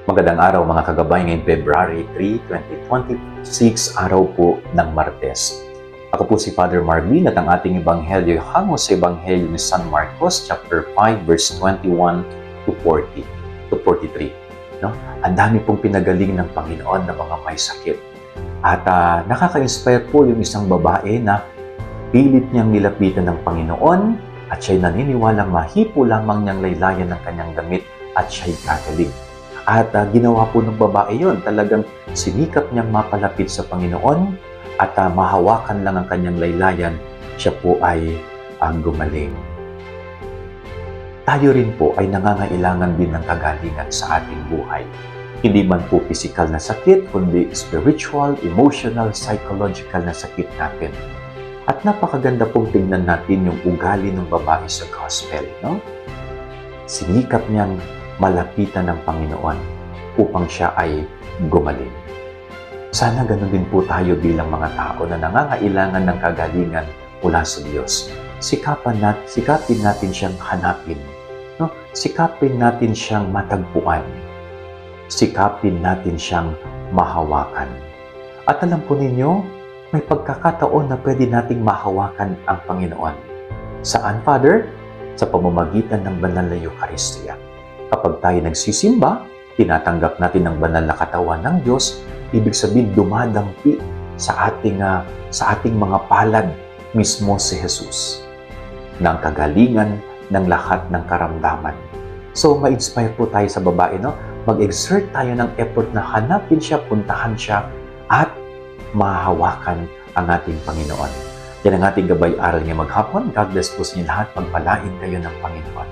Magandang araw mga kagabay, ngayong February 3, 2026, araw po ng Martes. Ako po si Father Marvin at ang ating ebanghelyo hango sa ebanghelyo ni San Marcos chapter 5 verse 21 to 40 to 43. No? Ang dami pong pinagaling ng Panginoon na mga may sakit. At nakaka-inspire po yung isang babae na pilit niyang nilapitan ng Panginoon at siya'y naniniwalang mahipo lamang niyang laylayan ng kanyang damit at siya'y gagaling. At ginawa po ng babae yon, talagang sinikap niyang mapalapit sa Panginoon at mahawakan lang ang kanyang laylayan, siya po ay gumaling. Tayo rin po ay nangangailangan din ng kagalingan sa ating buhay. Hindi man po physical na sakit, kundi spiritual, emotional, psychological na sakit natin. At napakaganda pong tingnan natin yung ugali ng babae sa gospel, no? Sinikap niyang malapitan ng Panginoon upang siya ay gumaling. Sana ganun din po tayo bilang mga tao na nangangailangan ng kagalingan mula sa Diyos. Sikapin natin siyang hanapin. No? Sikapin natin siyang matagpuan. Sikapin natin siyang mahawakan. At alam po ninyo, may pagkakataon na pwede nating mahawakan ang Panginoon. Saan, Father? Sa pamamagitan ng banal na Eucharistia. Kapag tayo nagsisimba, tinatanggap natin ang banal na katawan ng Diyos, ibig sabihin dumadampi sa ating mga palad mismo si Jesus ng kagalingan ng lahat ng karamdaman. So, ma-inspire po tayo sa babae, no? Mag-exert tayo ng effort na hanapin siya, puntahan siya, at mahahawakan ang ating Panginoon. Yan ang ating gabay aral niya maghapon. God bless po sa inyo lahat. Pagpalain kayo ng Panginoon.